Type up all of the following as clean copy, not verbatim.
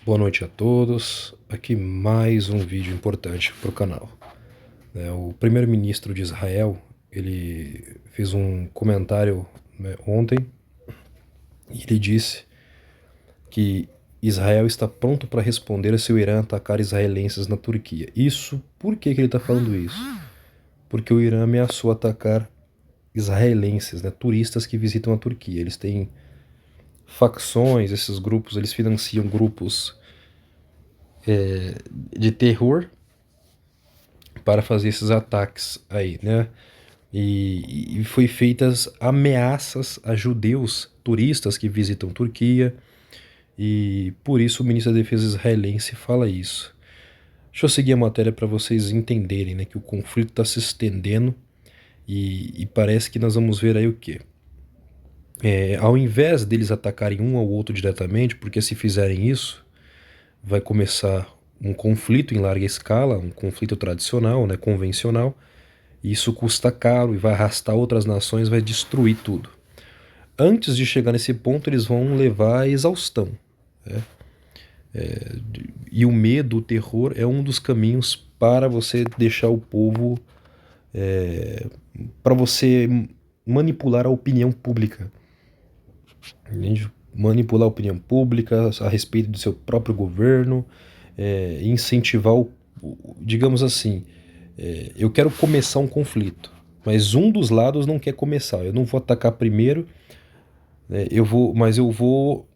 Boa noite a todos. Aqui mais um vídeo importante para o canal. O primeiro-ministro de Israel, ele fez um comentário, ontem, e ele disse que Israel está pronto para responder se o Irã atacar israelenses na Turquia. Por que ele está falando isso? Porque o Irã ameaçou atacar israelenses, turistas que visitam a Turquia. Eles têm facções, esses grupos, eles financiam grupos de terror para fazer esses ataques aí, né? E foi feitas ameaças a judeus turistas que visitam Turquia, e por isso o ministro da Defesa israelense fala isso. Deixa eu seguir a matéria para vocês entenderem, né, que o conflito está se estendendo e parece que nós vamos ver aí o quê? Ao invés deles atacarem um ao outro diretamente, porque se fizerem isso, vai começar um conflito em larga escala, um conflito tradicional, né, convencional, e isso custa caro e vai arrastar outras nações, vai destruir tudo. Antes de chegar nesse ponto, eles vão levar à exaustão. Né? E o medo, o terror, é um dos caminhos para você deixar o povo, para você manipular a opinião pública. Entende? Manipular a opinião pública a respeito do seu próprio governo, incentivar digamos assim, eu quero começar um conflito, mas um dos lados não quer começar. Eu não vou atacar primeiro, mas eu vou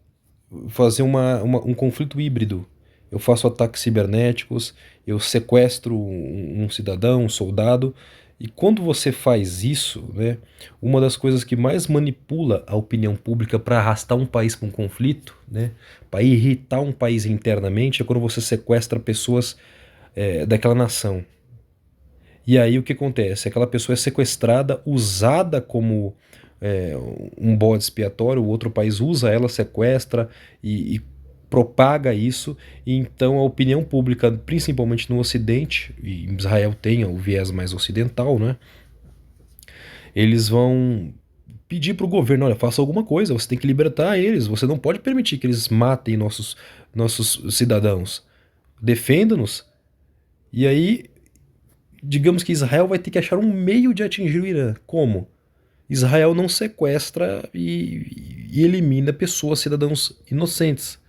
fazer um conflito híbrido. Eu faço ataques cibernéticos, eu sequestro um cidadão, um soldado. E quando você faz isso, né, uma das coisas que mais manipula a opinião pública para arrastar um país para um conflito, né, para irritar um país internamente, é quando você sequestra pessoas daquela nação. E aí o que acontece? Aquela pessoa é sequestrada, usada como é, um bode expiatório, o outro país usa ela, sequestra e propaga isso, e então a opinião pública, principalmente no Ocidente, e Israel tem o viés mais ocidental, né? Eles vão pedir para o governo, olha, faça alguma coisa, você tem que libertar eles, você não pode permitir que eles matem nossos cidadãos. Defenda-nos. E aí digamos que Israel vai ter que achar um meio de atingir o Irã. Como? Israel não sequestra e elimina pessoas, cidadãos inocentes.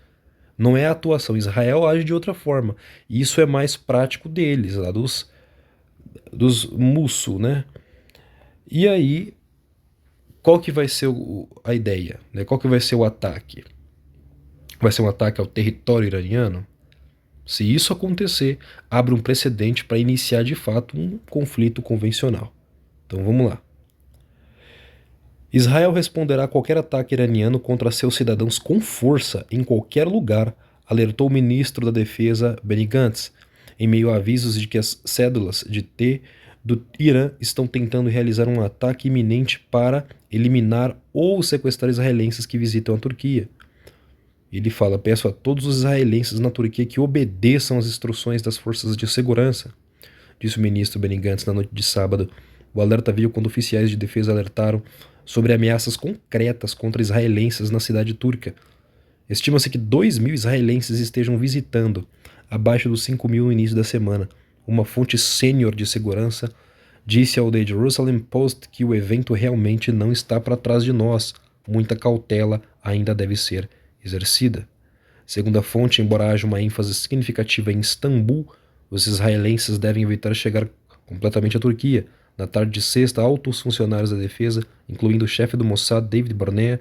Não é a atuação. Israel age de outra forma. E isso é mais prático deles, lá dos Musso, né? E aí, qual que vai ser a ideia? Né? Qual que vai ser o ataque? Vai ser um ataque ao território iraniano? Se isso acontecer, abre um precedente para iniciar de fato um conflito convencional. Então vamos lá. Israel responderá a qualquer ataque iraniano contra seus cidadãos com força em qualquer lugar, alertou o ministro da Defesa Benny Gantz, em meio a avisos de que as cédulas de T do Irã estão tentando realizar um ataque iminente para eliminar ou sequestrar israelenses que visitam a Turquia. Ele fala: peço a todos os israelenses na Turquia que obedeçam às instruções das forças de segurança, disse o ministro Benny Gantz na noite de sábado. O alerta veio quando oficiais de defesa alertaram sobre ameaças concretas contra israelenses na cidade turca. Estima-se que 2.000 israelenses estejam visitando, abaixo dos 5.000 no início da semana. Uma fonte sênior de segurança disse ao The Jerusalem Post que o evento realmente não está para trás de nós. Muita cautela ainda deve ser exercida. Segundo a fonte, embora haja uma ênfase significativa em Istambul, os israelenses devem evitar chegar completamente à Turquia. Na tarde de sexta, altos funcionários da defesa, incluindo o chefe do Mossad, David Barnea,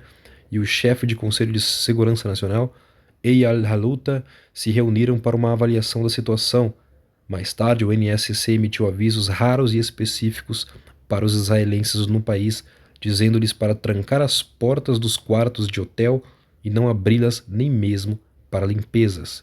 e o chefe de Conselho de Segurança Nacional, Eyal Haluta, se reuniram para uma avaliação da situação. Mais tarde, o NSC emitiu avisos raros e específicos para os israelenses no país, dizendo-lhes para trancar as portas dos quartos de hotel e não abri-las nem mesmo para limpezas.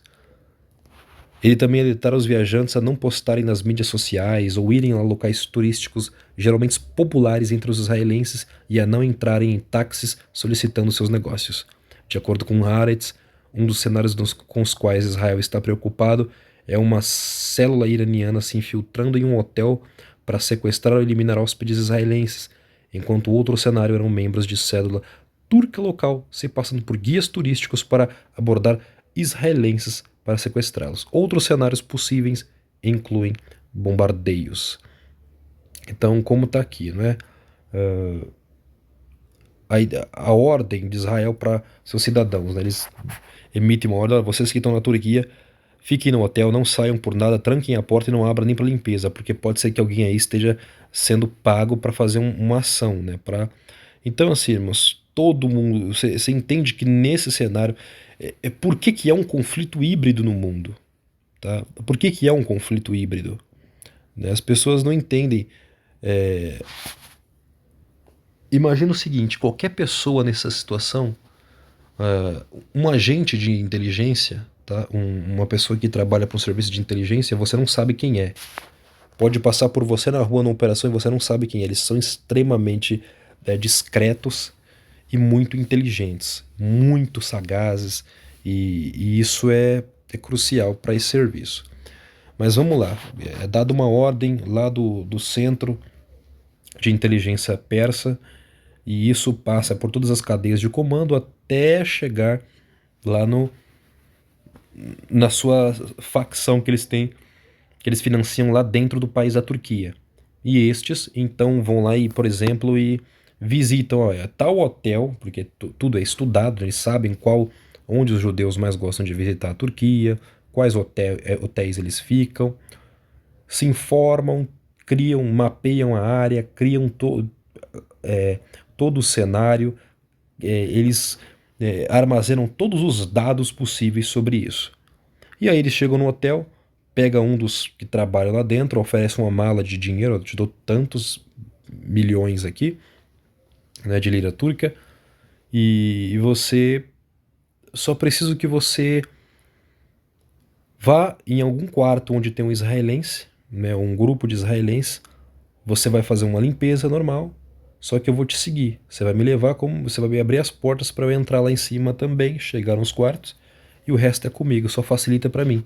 Ele também alertará os viajantes a não postarem nas mídias sociais ou irem a locais turísticos geralmente populares entre os israelenses e a não entrarem em táxis solicitando seus negócios. De acordo com Haaretz, um dos cenários com os quais Israel está preocupado é uma célula iraniana se infiltrando em um hotel para sequestrar ou eliminar hóspedes israelenses, enquanto o outro cenário eram membros de célula turca local se passando por guias turísticos para abordar israelenses para sequestrá-los. Outros cenários possíveis incluem bombardeios. Então, como está aqui, né? A ordem de Israel para seus cidadãos, né? Eles emitem uma ordem: vocês que estão na Turquia, fiquem no hotel, não saiam por nada, tranquem a porta e não abram nem para limpeza, porque pode ser que alguém aí esteja sendo pago para fazer uma ação, né? Então, assim, irmãos, todo mundo, você entende que nesse cenário, por que é um conflito híbrido no mundo? Tá? Por que é um conflito híbrido? Né? As pessoas não entendem. Imagina o seguinte: qualquer pessoa nessa situação, um agente de inteligência, tá? Uma pessoa que trabalha para um serviço de inteligência, você não sabe quem é. Pode passar por você na rua numa operação e você não sabe quem é. Eles são extremamente discretos e muito inteligentes, muito sagazes, e isso é crucial para esse serviço. Mas vamos lá, é dada uma ordem lá do centro de inteligência persa, e isso passa por todas as cadeias de comando até chegar lá na sua facção que eles têm, que eles financiam lá dentro do país da Turquia. E estes então vão lá e, por exemplo, e visitam, olha, tal hotel, porque tudo é estudado, eles sabem onde os judeus mais gostam de visitar a Turquia, quais hotéis eles ficam, se informam, mapeiam a área, criam todo o cenário, eles armazenam todos os dados possíveis sobre isso. E aí eles chegam no hotel, pega um dos que trabalham lá dentro, oferece uma mala de dinheiro: eu te dou tantos milhões aqui, né, de lira turca, e você só preciso que você vá em algum quarto onde tem um israelense, né, um grupo de israelenses. Você vai fazer uma limpeza normal, só que eu vou te seguir. Você vai me levar, você vai me abrir as portas para eu entrar lá em cima também, chegar nos quartos, e o resto é comigo, só facilita para mim.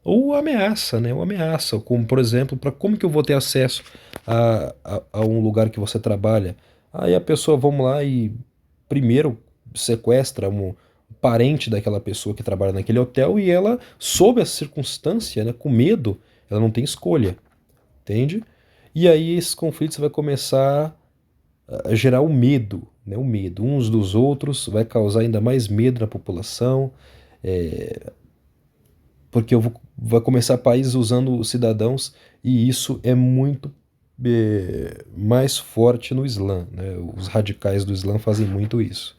Ou ameaça, né? Ou ameaça, como por exemplo, como que eu vou ter acesso a um lugar que você trabalha? Aí a pessoa, vamos lá e primeiro sequestra um parente daquela pessoa que trabalha naquele hotel, e ela, sob essa circunstância, né, com medo, ela não tem escolha, entende? E aí esses conflitos vai começar a gerar o medo, né? O medo uns dos outros, vai causar ainda mais medo na população, porque vai começar países usando cidadãos, e isso é muito mais forte no Islã, né? Os radicais do Islã fazem muito isso.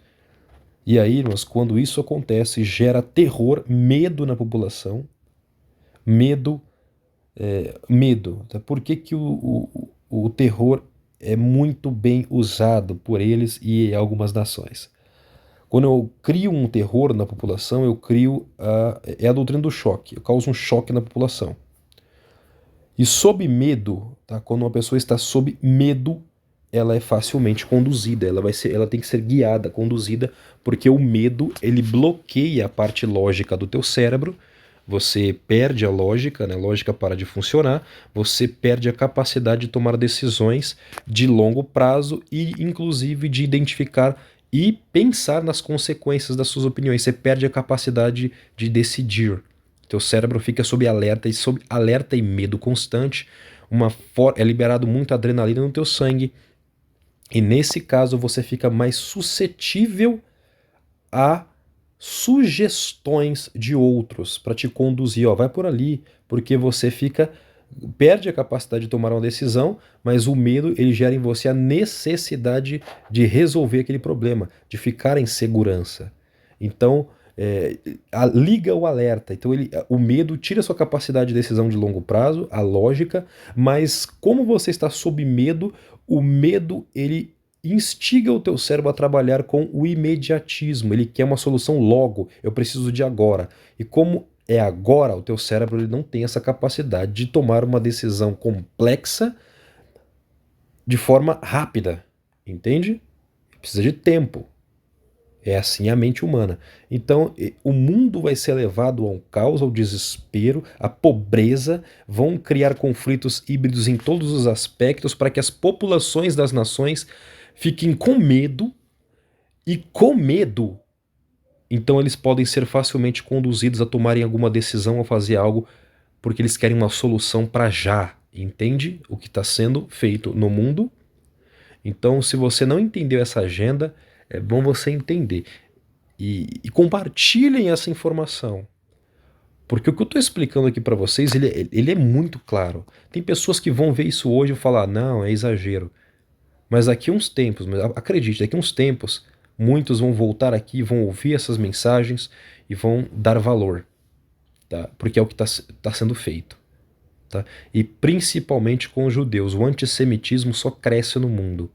E aí, irmãos, quando isso acontece, gera terror, medo na população, medo, medo. Tá? Por que que o terror é muito bem usado por eles e algumas nações? Quando eu crio um terror na população, eu crio a doutrina do choque. Eu causo um choque na população. E sob medo, tá? Quando uma pessoa está sob medo, ela é facilmente conduzida. Ela tem que ser guiada, conduzida, porque o medo, ele bloqueia a parte lógica do teu cérebro. Você perde a lógica, né? A lógica para de funcionar. Você perde a capacidade de tomar decisões de longo prazo e, inclusive, de identificar e pensar nas consequências das suas opiniões. Você perde a capacidade de decidir. Teu cérebro fica sob alerta e medo constante. É liberado muita adrenalina no teu sangue. E nesse caso você fica mais suscetível a sugestões de outros para te conduzir, ó, vai por ali, porque você perde a capacidade de tomar uma decisão, mas o medo, ele gera em você a necessidade de resolver aquele problema, de ficar em segurança. Então, liga o alerta. Então, o medo tira a sua capacidade de decisão de longo prazo, a lógica, mas como você está sob medo, o medo, ele instiga o teu cérebro a trabalhar com o imediatismo. Ele quer uma solução logo, eu preciso de agora. E como é agora, o teu cérebro, ele não tem essa capacidade de tomar uma decisão complexa de forma rápida, entende? Precisa de tempo. É assim a mente humana. Então, o mundo vai ser levado ao caos, ao desespero, à pobreza, vão criar conflitos híbridos em todos os aspectos para que as populações das nações fiquem com medo, e com medo Então eles podem ser facilmente conduzidos a tomarem alguma decisão ou fazer algo porque eles querem uma solução para já. Entende o que está sendo feito no mundo? Então, se você não entendeu essa agenda, é bom você entender. E compartilhem essa informação. Porque o que eu estou explicando aqui para vocês, ele é muito claro. Tem pessoas que vão ver isso hoje e falar, não, é exagero. Mas daqui uns tempos, acredite, daqui uns tempos, muitos vão voltar aqui, vão ouvir essas mensagens e vão dar valor, tá? Porque é o que está sendo feito, tá? E principalmente com os judeus, o antissemitismo só cresce no mundo,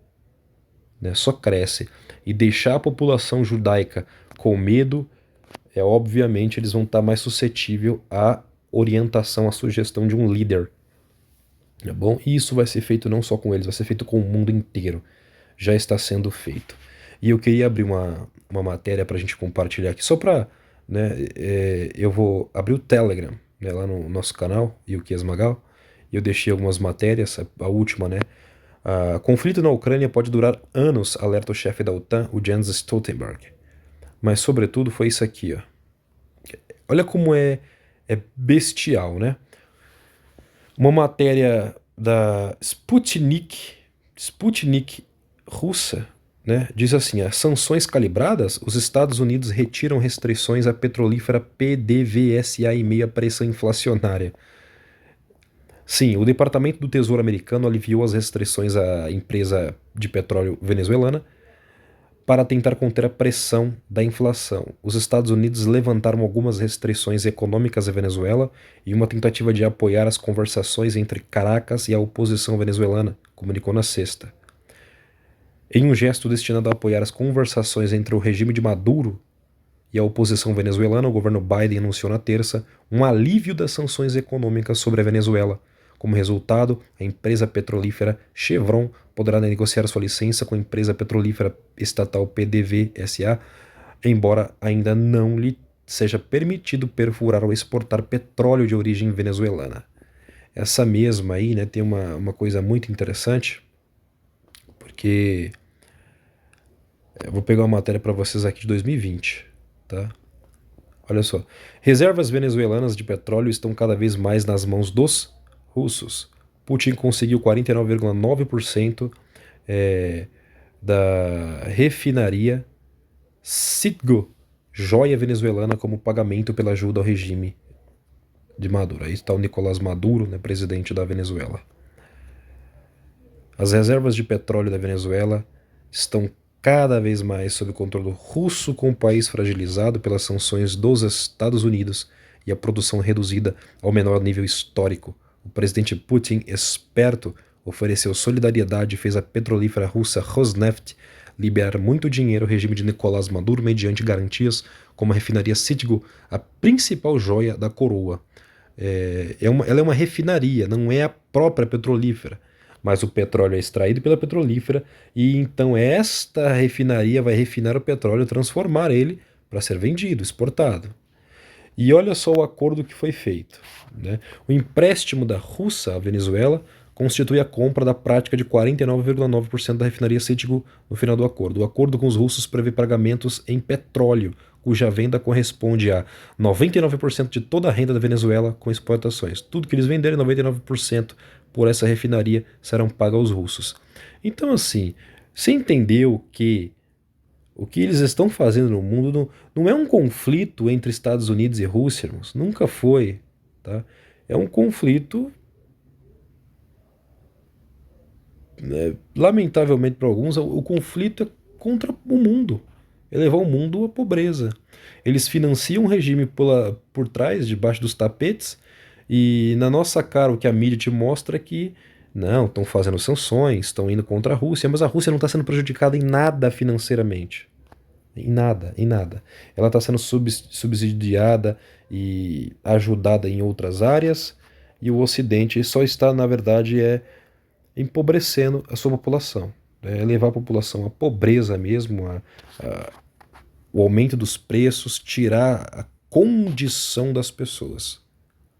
né? Só cresce. E deixar a população judaica com medo, obviamente eles vão estar mais suscetíveis à orientação, à sugestão de um líder, tá bom? E isso vai ser feito não só com eles, vai ser feito com o mundo inteiro. Já está sendo feito. E eu queria abrir uma matéria para a gente compartilhar aqui, só para, né, eu vou abrir o Telegram, né, lá no nosso canal, Yukias Magal, e eu deixei algumas matérias, a última, né, conflito na Ucrânia pode durar anos, alerta o chefe da OTAN, o Jens Stoltenberg. Mas, sobretudo, foi isso aqui, ó. Olha como é bestial, né? Uma matéria da Sputnik russa, né, diz assim: as sanções calibradas, os Estados Unidos retiram restrições à petrolífera PDVSA em meio à pressão inflacionária. Sim, o Departamento do Tesouro americano aliviou as restrições à empresa de petróleo venezuelana para tentar conter a pressão da inflação. Os Estados Unidos levantaram algumas restrições econômicas à Venezuela em uma tentativa de apoiar as conversações entre Caracas e a oposição venezuelana, comunicou na sexta. Em um gesto destinado a apoiar as conversações entre o regime de Maduro e a oposição venezuelana, o governo Biden anunciou na terça um alívio das sanções econômicas sobre a Venezuela. Como resultado, a empresa petrolífera Chevron poderá negociar sua licença com a empresa petrolífera estatal PDVSA, embora ainda não lhe seja permitido perfurar ou exportar petróleo de origem venezuelana. Essa mesma aí, né, tem uma coisa muito interessante, porque eu vou pegar uma matéria para vocês aqui de 2020, tá? Olha só. Reservas venezuelanas de petróleo estão cada vez mais nas mãos dos russos. Putin conseguiu 49,9% da refinaria Citgo, joia venezuelana, como pagamento pela ajuda ao regime de Maduro. Aí está o Nicolás Maduro, né, presidente da Venezuela. As reservas de petróleo da Venezuela estão cada vez mais sob controle russo, com o país fragilizado pelas sanções dos Estados Unidos e a produção reduzida ao menor nível histórico. O presidente Putin, esperto, ofereceu solidariedade e fez a petrolífera russa Rosneft liberar muito dinheiro ao regime de Nicolás Maduro mediante garantias como a refinaria Citgo, a principal joia da coroa. Ela é uma refinaria, não é a própria petrolífera, mas o petróleo é extraído pela petrolífera e então esta refinaria vai refinar o petróleo e transformar ele para ser vendido, exportado. E olha só o acordo que foi feito, né? O empréstimo da Rússia à Venezuela constitui a compra da prática de 49,9% da refinaria Citgo no final do acordo. O acordo com os russos prevê pagamentos em petróleo, cuja venda corresponde a 99% de toda a renda da Venezuela com exportações. Tudo que eles venderem, 99% por essa refinaria serão pagos aos russos. Então, assim, você entendeu que o que eles estão fazendo no mundo não é um conflito entre Estados Unidos e Rússia, irmãos. Nunca foi, tá? É um conflito, né, lamentavelmente para alguns, o conflito é contra o mundo. É levar o mundo à pobreza. Eles financiam o regime por trás, debaixo dos tapetes, e na nossa cara o que a mídia te mostra é que não, estão fazendo sanções, estão indo contra a Rússia, mas a Rússia não está sendo prejudicada em nada financeiramente. Em nada, em nada. Ela está sendo subsidiada e ajudada em outras áreas, e o Ocidente só está, na verdade, empobrecendo a sua população. Levar a população à pobreza mesmo, o aumento dos preços, tirar a condição das pessoas.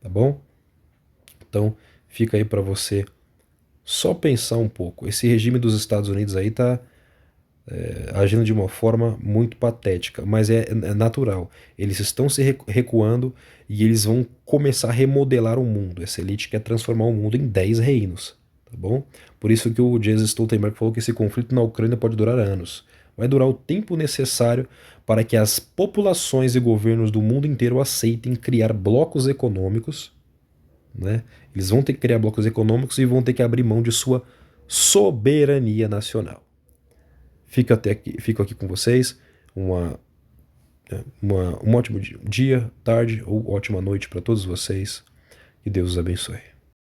Tá bom? Então, fica aí para você só pensar um pouco. Esse regime dos Estados Unidos aí tá agindo de uma forma muito patética, mas é natural. Eles estão se recuando e eles vão começar a remodelar o mundo. Essa elite quer transformar o mundo em 10 reinos, tá bom? Por isso que o Jens Stoltenberg falou que esse conflito na Ucrânia pode durar anos. Vai durar o tempo necessário para que as populações e governos do mundo inteiro aceitem criar blocos econômicos, né? Eles vão ter que criar blocos econômicos e vão ter que abrir mão de sua soberania nacional. Fico aqui com vocês. Um ótimo dia, tarde ou ótima noite para todos vocês. Que Deus os abençoe.